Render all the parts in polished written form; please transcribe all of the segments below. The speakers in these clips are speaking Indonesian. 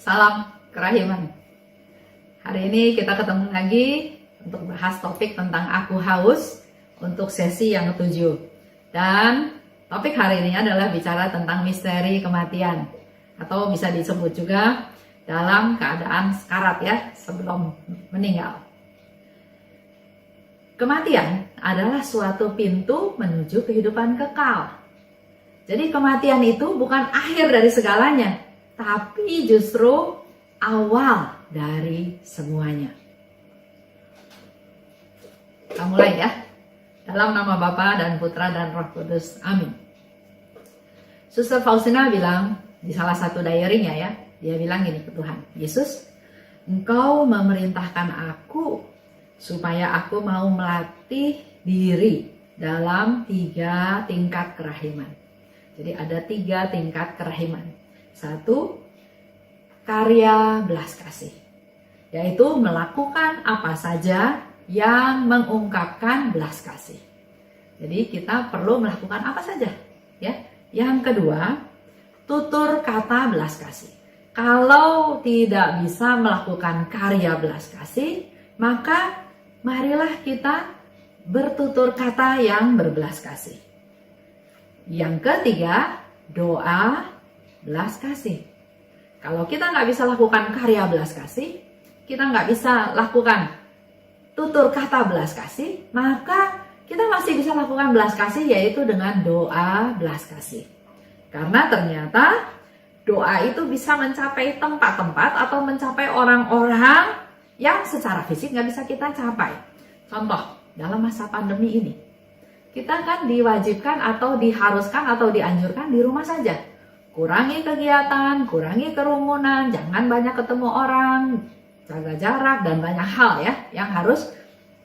Salam kerahiman. Hari ini kita ketemu lagi untuk bahas topik tentang aku haus untuk sesi yang ke-7. Dan topik hari ini adalah bicara tentang misteri kematian, atau bisa disebut juga dalam keadaan sekarat ya, sebelum meninggal. Kematian adalah suatu pintu menuju kehidupan kekal. Jadi kematian itu bukan akhir dari segalanya, tapi justru awal dari semuanya. Kita mulai ya. Dalam nama Bapa dan Putra dan Roh Kudus. Amin. Suster Faustina bilang di salah satu diary-nya ya, dia bilang gini ke Tuhan, Yesus, Engkau memerintahkan aku supaya aku mau melatih diri dalam 3 tingkat kerahiman. Jadi ada 3 tingkat kerahiman. 1, karya belas kasih, yaitu melakukan apa saja yang mengungkapkan belas kasih. Jadi kita perlu melakukan apa saja ya. Yang kedua, tutur kata belas kasih. Kalau tidak bisa melakukan karya belas kasih, maka marilah kita bertutur kata yang berbelas kasih. Yang ketiga, doa belas kasih. Kalau kita nggak bisa lakukan karya belas kasih, kita nggak bisa lakukan tutur kata belas kasih, maka kita masih bisa lakukan belas kasih, yaitu dengan doa belas kasih. Karena ternyata doa itu bisa mencapai tempat-tempat atau mencapai orang-orang yang secara fisik nggak bisa kita capai. Contoh, dalam masa pandemi ini, kita kan diwajibkan atau diharuskan atau dianjurkan di rumah saja. Kurangi kegiatan, kurangi kerumunan, jangan banyak ketemu orang, jaga jarak, dan banyak hal ya yang harus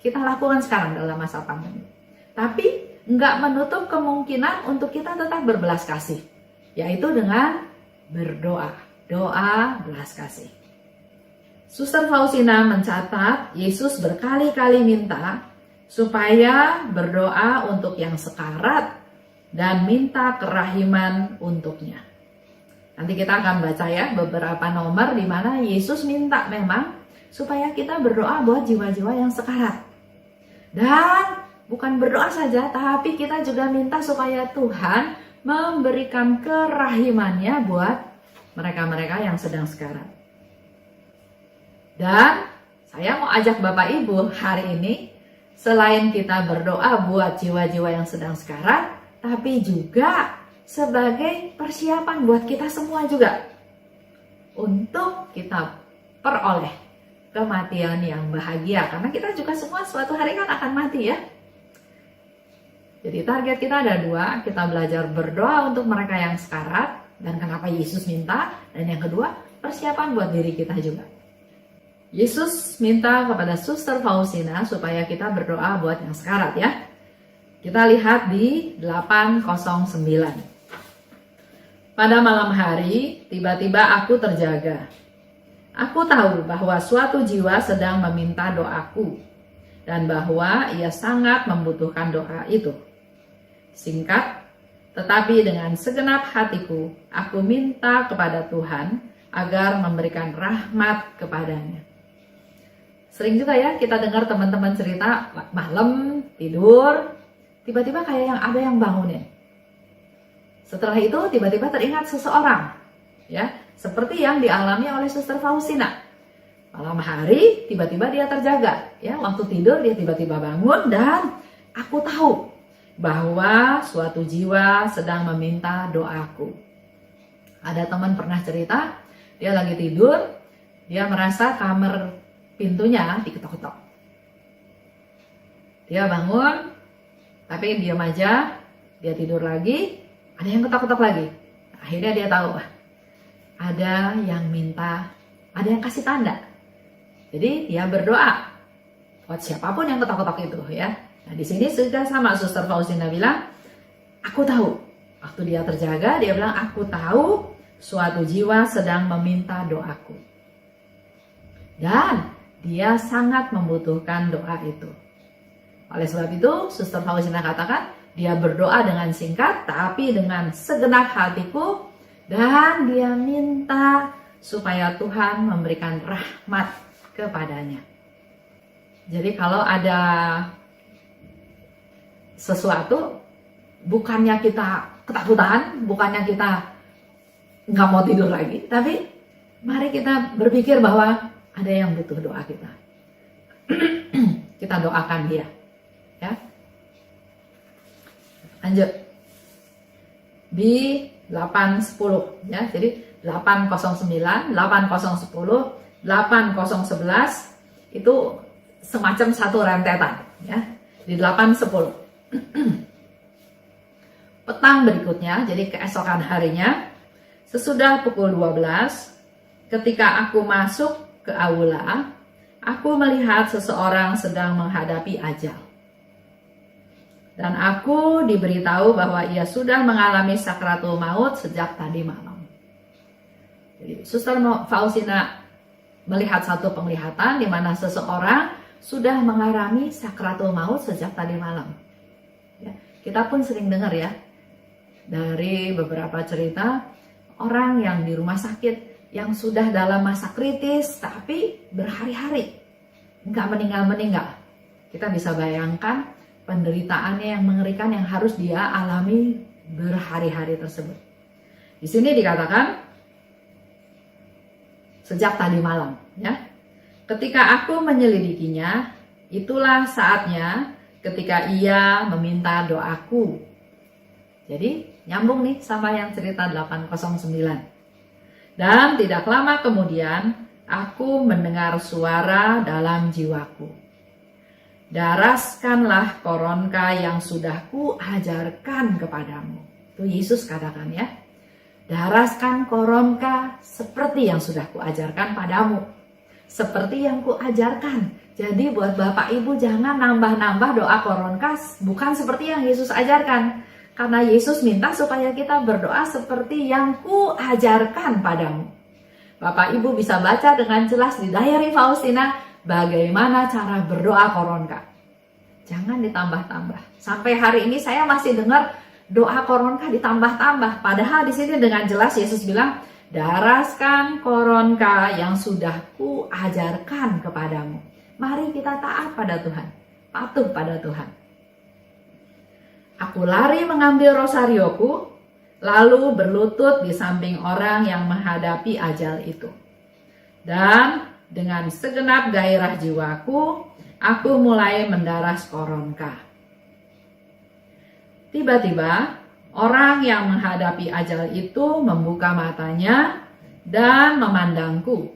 kita lakukan sekarang dalam masa pandemi. Tapi nggak menutup kemungkinan untuk kita tetap berbelas kasih, yaitu dengan berdoa, doa belas kasih. Suster Faustina mencatat Yesus berkali-kali minta supaya berdoa untuk yang sekarat dan minta kerahiman untuknya. Nanti kita akan baca ya beberapa nomor di mana Yesus minta memang supaya kita berdoa buat jiwa-jiwa yang sekarat. Dan bukan berdoa saja, tapi kita juga minta supaya Tuhan memberikan kerahimannya buat mereka-mereka yang sedang sekarat. Dan saya mau ajak Bapak Ibu hari ini, selain kita berdoa buat jiwa-jiwa yang sedang sekarat, tapi juga sebagai persiapan buat kita semua juga untuk kita peroleh kematian yang bahagia, karena kita juga semua suatu hari kan akan mati ya. Jadi target kita ada 2, kita belajar berdoa untuk mereka yang sekarat dan kenapa Yesus minta, dan yang kedua persiapan buat diri kita juga. Yesus minta kepada Suster Faustina supaya kita berdoa buat yang sekarat ya. Kita lihat di 809. Pada malam hari, tiba-tiba aku terjaga. Aku tahu bahwa suatu jiwa sedang meminta doaku, dan bahwa ia sangat membutuhkan doa itu. Singkat, tetapi dengan segenap hatiku, aku minta kepada Tuhan agar memberikan rahmat kepadanya. Sering juga ya kita dengar teman-teman cerita, malam tidur, tiba-tiba kayak ada yang bangunin. Setelah itu tiba-tiba teringat seseorang, ya, seperti yang dialami oleh Suster Faustina. Malam hari tiba-tiba dia terjaga, ya, waktu tidur dia tiba-tiba bangun dan aku tahu bahwa suatu jiwa sedang meminta doaku. Ada teman pernah cerita, dia lagi tidur, dia merasa kamar pintunya diketok-ketok. Dia bangun, tapi diam aja, dia tidur lagi. Ada yang ketok-ketok lagi. Akhirnya dia tahu, ada yang minta, ada yang kasih tanda. Jadi dia berdoa buat siapapun yang ketok-ketok itu ya. Nah di sini sudah sama Suster Faustina bilang, aku tahu. Waktu dia terjaga, dia bilang, aku tahu suatu jiwa sedang meminta doaku. Dan dia sangat membutuhkan doa itu. Oleh sebab itu, Suster Faustina katakan, dia berdoa dengan singkat, tapi dengan segenap hatiku, dan dia minta supaya Tuhan memberikan rahmat kepadanya. Jadi kalau ada sesuatu, bukannya kita ketakutan, bukannya kita nggak mau tidur lagi, tapi mari kita berpikir bahwa ada yang butuh doa kita. Kita doakan dia, ya. Lanjut di 810, ya. Jadi 809, 8010, 8011 itu semacam satu rentetan, ya. Di 810. Petang berikutnya, jadi keesokan harinya, sesudah pukul 12, ketika aku masuk ke aula, aku melihat seseorang sedang menghadapi ajal. Dan aku diberitahu bahwa ia sudah mengalami sakratul maut sejak tadi malam. Jadi Suster Faustina melihat satu penglihatan di mana seseorang sudah mengalami sakratul maut sejak tadi malam. Ya, kita pun sering dengar ya, dari beberapa cerita orang yang di rumah sakit yang sudah dalam masa kritis tapi berhari-hari nggak meninggal. Kita bisa bayangkan penderitaannya yang mengerikan yang harus dia alami berhari-hari tersebut. Di sini dikatakan sejak tadi malam, ya. Ketika aku menyelidikinya, itulah saatnya ketika ia meminta doaku. Jadi nyambung nih sama yang cerita 809. Dan tidak lama kemudian aku mendengar suara dalam jiwaku. Daraskanlah koronka yang sudah kuajarkan kepadamu. Itu Yesus katakan ya. Daraskan koronka seperti yang sudah kuajarkan padamu. Seperti yang kuajarkan. Jadi buat Bapak Ibu jangan nambah-nambah doa koronka bukan seperti yang Yesus ajarkan. Karena Yesus minta supaya kita berdoa seperti yang kuajarkan padamu. Bapak Ibu bisa baca dengan jelas di Diary Faustina bagaimana cara berdoa koronka. Jangan ditambah-tambah. Sampai hari ini saya masih dengar doa koronka ditambah-tambah. Padahal di sini dengan jelas Yesus bilang, daraskan koronka yang sudah kuajarkan kepadamu. Mari kita taat pada Tuhan, patuh pada Tuhan. Aku lari mengambil rosarioku, lalu berlutut di samping orang yang menghadapi ajal itu. Dan dengan segenap gairah jiwaku, aku mulai mendaras koronka. Tiba-tiba, orang yang menghadapi ajal itu membuka matanya dan memandangku.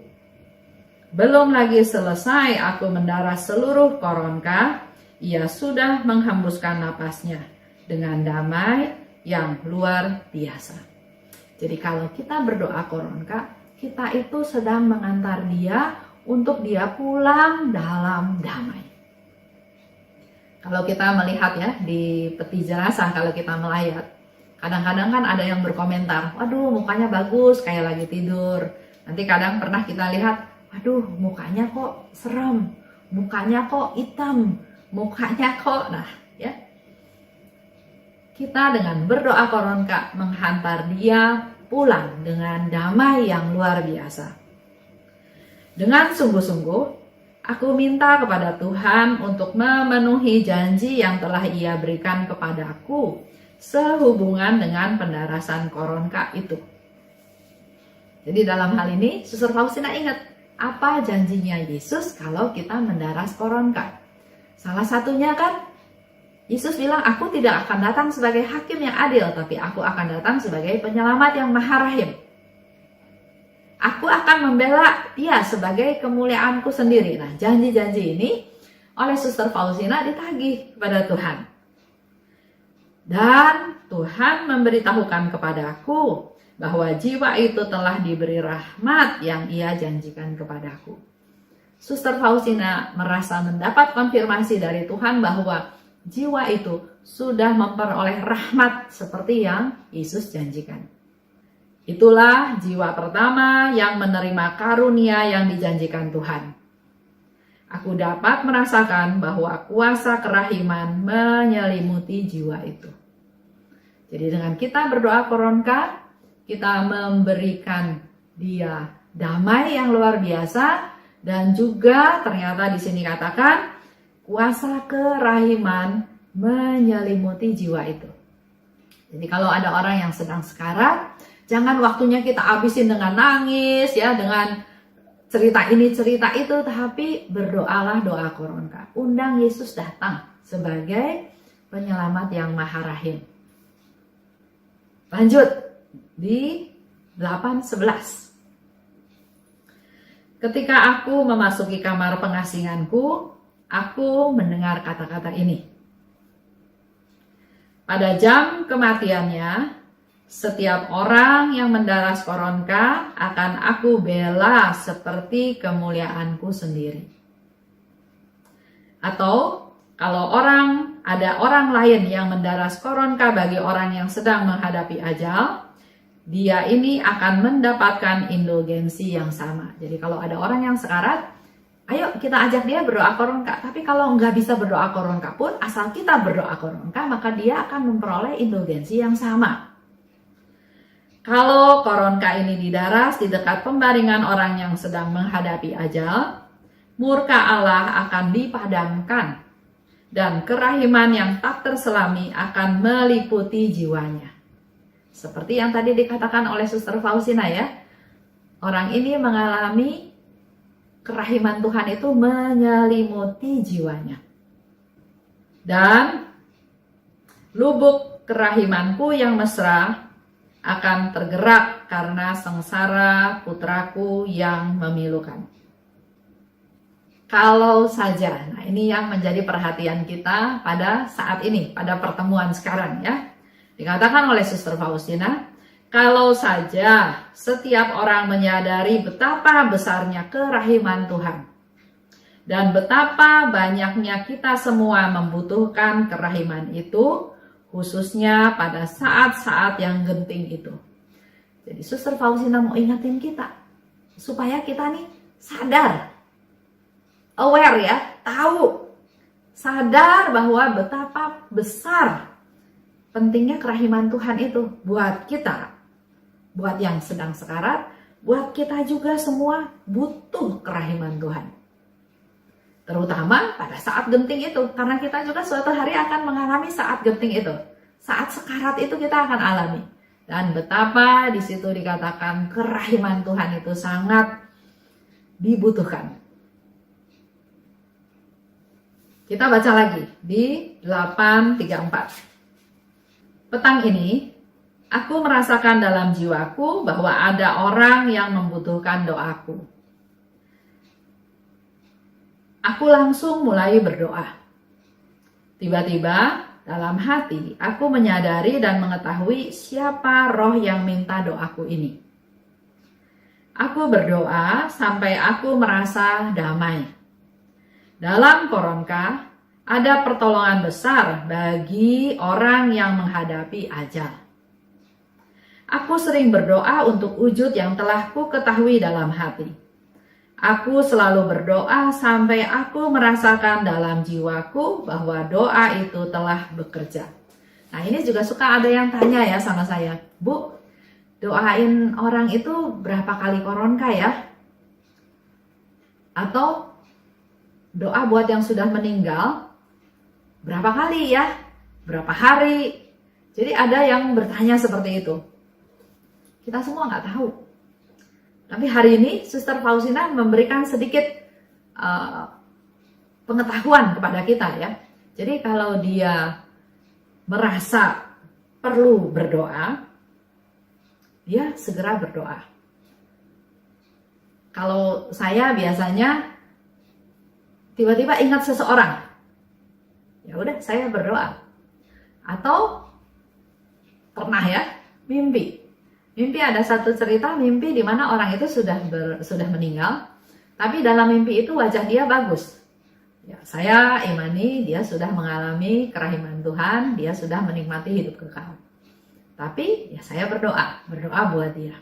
Belum lagi selesai aku mendaras seluruh koronka, ia sudah menghembuskan napasnya dengan damai yang luar biasa. Jadi kalau kita berdoa koronka, kita itu sedang mengantar dia untuk dia pulang dalam damai. Kalau kita melihat ya di peti jenazah, kalau kita melayat, kadang-kadang kan ada yang berkomentar, waduh mukanya bagus kayak lagi tidur. Nanti kadang pernah kita lihat, waduh mukanya kok serem, mukanya kok hitam, mukanya kok, nah ya. Kita dengan berdoa koronka menghantar dia pulang dengan damai yang luar biasa. Dengan sungguh-sungguh, aku minta kepada Tuhan untuk memenuhi janji yang telah Ia berikan kepadaku sehubungan dengan pendarasan koronka itu. Jadi dalam hal ini, Suster Faustina ingat, apa janjinya Yesus kalau kita mendaras koronka? Salah satunya kan, Yesus bilang, aku tidak akan datang sebagai hakim yang adil, tapi aku akan datang sebagai penyelamat yang maha rahim. Aku akan membela dia sebagai kemuliaanku sendiri. Nah, janji-janji ini oleh Suster Faustina ditagih kepada Tuhan. Dan Tuhan memberitahukan kepadaku bahwa jiwa itu telah diberi rahmat yang Ia janjikan kepadaku. Suster Faustina merasa mendapat konfirmasi dari Tuhan bahwa jiwa itu sudah memperoleh rahmat seperti yang Yesus janjikan. Itulah jiwa pertama yang menerima karunia yang dijanjikan Tuhan. Aku dapat merasakan bahwa kuasa kerahiman menyelimuti jiwa itu. Jadi dengan kita berdoa koronka, kita memberikan dia damai yang luar biasa, dan juga ternyata di sini katakan kuasa kerahiman menyelimuti jiwa itu. Jadi kalau ada orang yang sedang sekarat, jangan waktunya kita habisin dengan nangis ya, dengan cerita ini cerita itu, tapi berdoalah doa koronka. Undang Yesus datang sebagai penyelamat yang maha rahim. Lanjut di 8:11. Ketika aku memasuki kamar pengasinganku, aku mendengar kata-kata ini. Pada jam kematiannya, setiap orang yang mendaras koronka akan aku bela seperti kemuliaanku sendiri. Atau kalau ada orang lain yang mendaras koronka bagi orang yang sedang menghadapi ajal, dia ini akan mendapatkan indulgensi yang sama. Jadi kalau ada orang yang sekarat, ayo kita ajak dia berdoa koronka. Tapi kalau nggak bisa berdoa koronka pun, asal kita berdoa koronka, maka dia akan memperoleh indulgensi yang sama. Kalau koronka ini didaras di dekat pembaringan orang yang sedang menghadapi ajal, murka Allah akan dipadamkan dan kerahiman yang tak terselami akan meliputi jiwanya. Seperti yang tadi dikatakan oleh Suster Faustina ya, orang ini mengalami kerahiman Tuhan itu menyelimuti jiwanya. Dan lubuk kerahimanku yang mesra akan tergerak karena sengsara putraku yang memilukan. Kalau saja, nah ini yang menjadi perhatian kita pada saat ini, pada pertemuan sekarang ya. Dikatakan oleh Suster Faustina, kalau saja setiap orang menyadari betapa besarnya kerahiman Tuhan dan betapa banyaknya kita semua membutuhkan kerahiman itu, khususnya pada saat-saat yang genting itu. Jadi Suster Faustina mau ingatin kita supaya kita nih sadar, aware ya, tahu, sadar bahwa betapa besar pentingnya kerahiman Tuhan itu buat kita, buat yang sedang sekarat, buat kita juga semua butuh kerahiman Tuhan. Terutama pada saat genting itu, karena kita juga suatu hari akan mengalami saat genting itu. Saat sekarat itu kita akan alami. Dan betapa di situ dikatakan kerahiman Tuhan itu sangat dibutuhkan. Kita baca lagi di 8:34. Petang ini, aku merasakan dalam jiwaku bahwa ada orang yang membutuhkan doaku. Aku langsung mulai berdoa. Tiba-tiba dalam hati aku menyadari dan mengetahui siapa roh yang minta doaku ini. Aku berdoa sampai aku merasa damai. Dalam koronka, ada pertolongan besar bagi orang yang menghadapi ajal. Aku sering berdoa untuk wujud yang telah ku ketahui dalam hati. Aku selalu berdoa sampai aku merasakan dalam jiwaku bahwa doa itu telah bekerja. Nah ini juga suka ada yang tanya ya sama saya, Bu, doain orang itu berapa kali koronka ya? Atau doa buat yang sudah meninggal berapa kali ya? Berapa hari? Jadi ada yang bertanya seperti itu. Kita semua nggak tahu. Tapi hari ini Suster Faustina memberikan sedikit pengetahuan kepada kita ya. Jadi kalau dia merasa perlu berdoa, dia segera berdoa. Kalau saya biasanya tiba-tiba ingat seseorang, ya udah saya berdoa. Atau pernah ya mimpi ada satu cerita mimpi di mana orang itu sudah meninggal, tapi dalam mimpi itu wajah dia bagus. Ya, saya imani dia sudah mengalami kerahiman Tuhan, dia sudah menikmati hidup kekal. Tapi ya saya berdoa buat dia.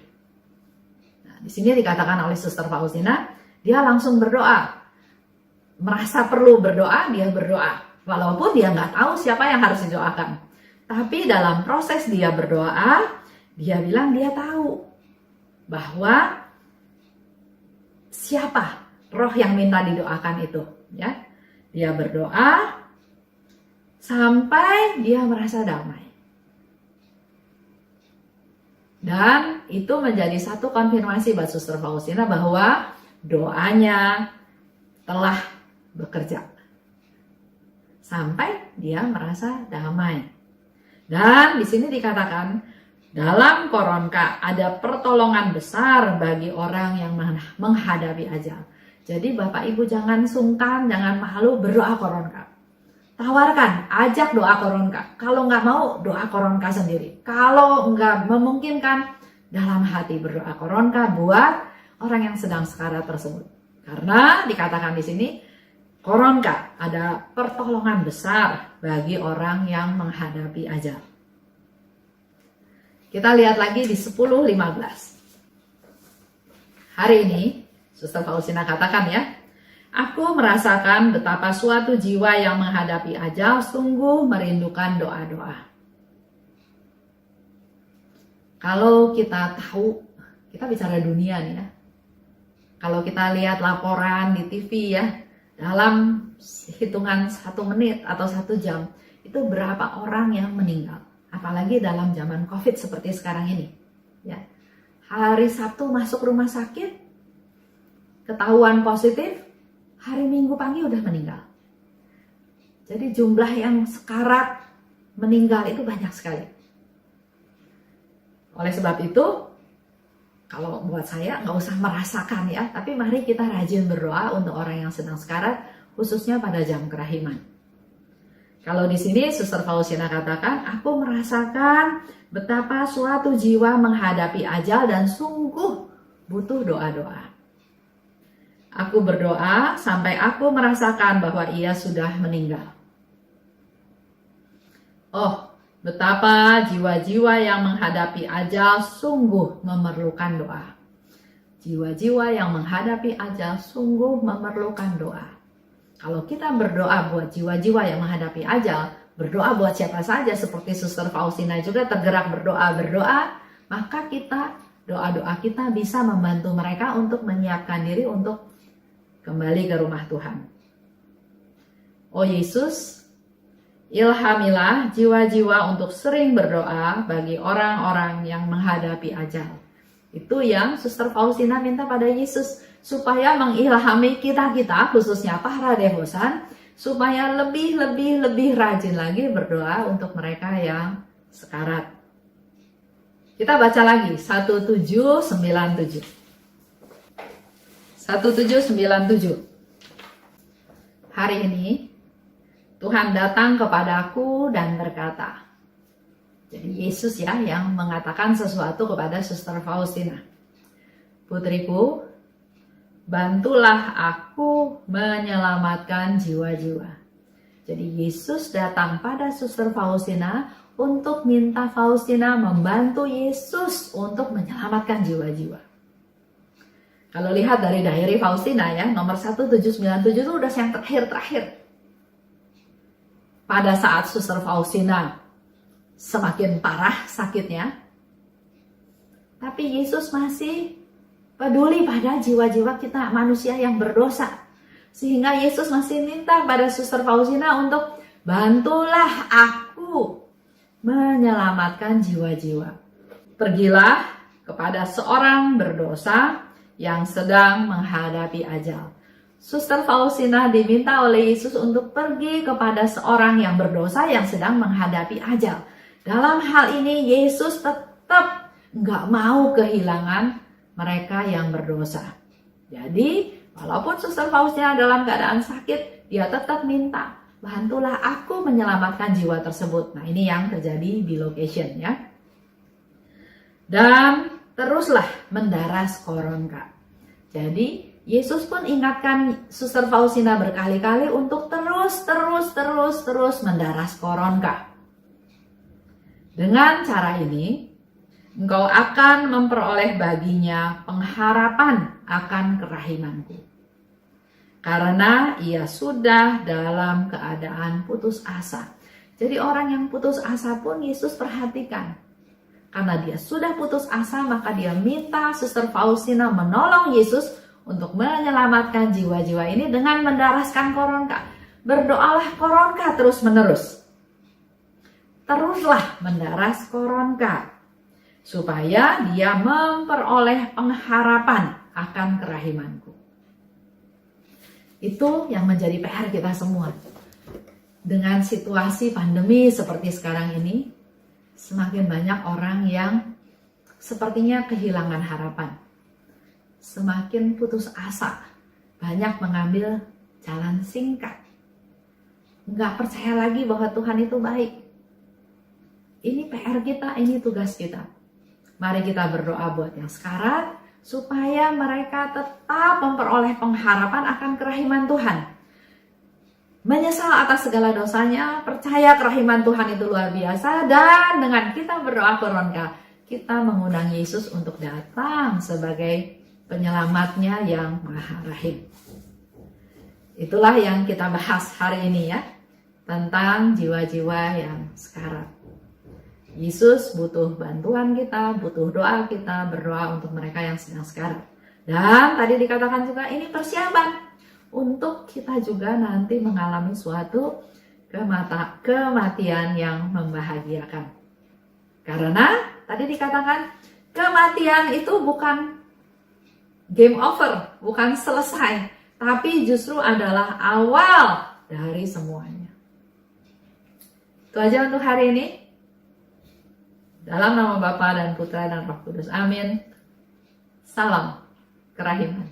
Nah, di sini dikatakan oleh Suster Faustina, dia langsung berdoa. Merasa perlu berdoa, dia berdoa. Walaupun dia nggak tahu siapa yang harus didoakan. Tapi dalam proses dia berdoa, dia bilang dia tahu bahwa siapa roh yang minta didoakan itu, ya. Dia berdoa sampai dia merasa damai. Dan itu menjadi satu konfirmasi buat Suster Faustina bahwa doanya telah bekerja. Sampai dia merasa damai. Dan di sini dikatakan dalam Koronka ada pertolongan besar bagi orang yang menghadapi ajal. Jadi Bapak Ibu jangan sungkan, jangan malu berdoa Koronka. Tawarkan, ajak doa Koronka. Kalau nggak mau, doa Koronka sendiri. Kalau nggak memungkinkan, dalam hati berdoa Koronka buat orang yang sedang sekarat tersebut. Karena dikatakan di sini, Koronka ada pertolongan besar bagi orang yang menghadapi ajal. Kita lihat lagi di 10:15. Hari ini, Suster Faustina katakan ya, aku merasakan betapa suatu jiwa yang menghadapi ajal sungguh merindukan doa-doa. Kalau kita tahu, kita bicara dunia nih ya. Kalau kita lihat laporan di TV ya, dalam hitungan 1 menit atau 1 jam, itu berapa orang yang meninggal. Apalagi dalam zaman COVID seperti sekarang ini. Ya. Hari Sabtu masuk rumah sakit, ketahuan positif, hari Minggu pagi udah meninggal. Jadi jumlah yang sekarat meninggal itu banyak sekali. Oleh sebab itu, kalau buat saya nggak usah merasakan ya, tapi mari kita rajin berdoa untuk orang yang sedang sekarat, khususnya pada jam kerahiman. Kalau di sini Suster Faustina katakan, aku merasakan betapa suatu jiwa menghadapi ajal dan sungguh butuh doa-doa. Aku berdoa sampai aku merasakan bahwa ia sudah meninggal. Oh, betapa jiwa-jiwa yang menghadapi ajal sungguh memerlukan doa. Jiwa-jiwa yang menghadapi ajal sungguh memerlukan doa. Kalau kita berdoa buat jiwa-jiwa yang menghadapi ajal, berdoa buat siapa saja seperti Suster Faustina juga tergerak berdoa, maka doa-doa kita bisa membantu mereka untuk menyiapkan diri untuk kembali ke rumah Tuhan. Oh Yesus, ilhamilah jiwa-jiwa untuk sering berdoa bagi orang-orang yang menghadapi ajal. Itu yang Suster Faustina minta pada Yesus, supaya mengilhami kita-kita, khususnya para devosan, supaya lebih rajin lagi berdoa untuk mereka yang sekarat. Kita baca lagi, 1797. 1797. Hari ini, Tuhan datang kepadaku dan berkata. Jadi Yesus ya yang mengatakan sesuatu kepada Suster Faustina. Putriku, bantulah aku menyelamatkan jiwa-jiwa. Jadi Yesus datang pada Suster Faustina untuk minta Faustina membantu Yesus untuk menyelamatkan jiwa-jiwa. Kalau lihat dari diary Faustina ya, nomor 1797 itu udah yang terakhir. Pada saat Suster Faustina semakin parah sakitnya, tapi Yesus masih peduli pada jiwa-jiwa kita manusia yang berdosa. Sehingga Yesus masih minta pada Suster Faustina untuk bantulah aku menyelamatkan jiwa-jiwa. Pergilah kepada seorang berdosa yang sedang menghadapi ajal. Suster Faustina diminta oleh Yesus untuk pergi kepada seorang yang berdosa yang sedang menghadapi ajal. Dalam hal ini Yesus tetap nggak mau kehilangan mereka yang berdosa. Jadi walaupun Suster Faustina dalam keadaan sakit, dia tetap minta, bantulah aku menyelamatkan jiwa tersebut. Nah ini yang terjadi di location ya. Dan teruslah mendaras Koronka. Jadi Yesus pun ingatkan Suster Faustina berkali-kali untuk terus mendaras Koronka. Dengan cara ini, engkau akan memperoleh baginya pengharapan akan kerahimanku. Karena ia sudah dalam keadaan putus asa. Jadi orang yang putus asa pun Yesus perhatikan. Karena dia sudah putus asa, maka dia minta Suster Faustina menolong Yesus untuk menyelamatkan jiwa-jiwa ini dengan mendaraskan koronka. Berdoalah koronka terus-menerus. Teruslah mendaras koronka, supaya dia memperoleh pengharapan akan kerahimanku. Itu yang menjadi PR kita semua. Dengan situasi pandemi seperti sekarang ini, semakin banyak orang yang sepertinya kehilangan harapan. Semakin putus asa, banyak mengambil jalan singkat. Nggak percaya lagi bahwa Tuhan itu baik. Ini PR kita, ini tugas kita. Mari kita berdoa buat yang sekarat, supaya mereka tetap memperoleh pengharapan akan kerahiman Tuhan. Menyesal atas segala dosanya, percaya kerahiman Tuhan itu luar biasa, dan dengan kita berdoa koronka, kita mengundang Yesus untuk datang sebagai penyelamatnya yang maha rahim. Itulah yang kita bahas hari ini ya, tentang jiwa-jiwa yang sekarat. Yesus butuh bantuan kita, butuh doa kita, berdoa untuk mereka yang sedang sekarat. Dan tadi dikatakan juga ini persiapan untuk kita juga nanti mengalami suatu kematian yang membahagiakan. Karena tadi dikatakan kematian itu bukan game over, bukan selesai, tapi justru adalah awal dari semuanya. Itu aja untuk hari ini. Dalam nama Bapa dan Putra dan Roh Kudus. Amin. Salam kerahiman.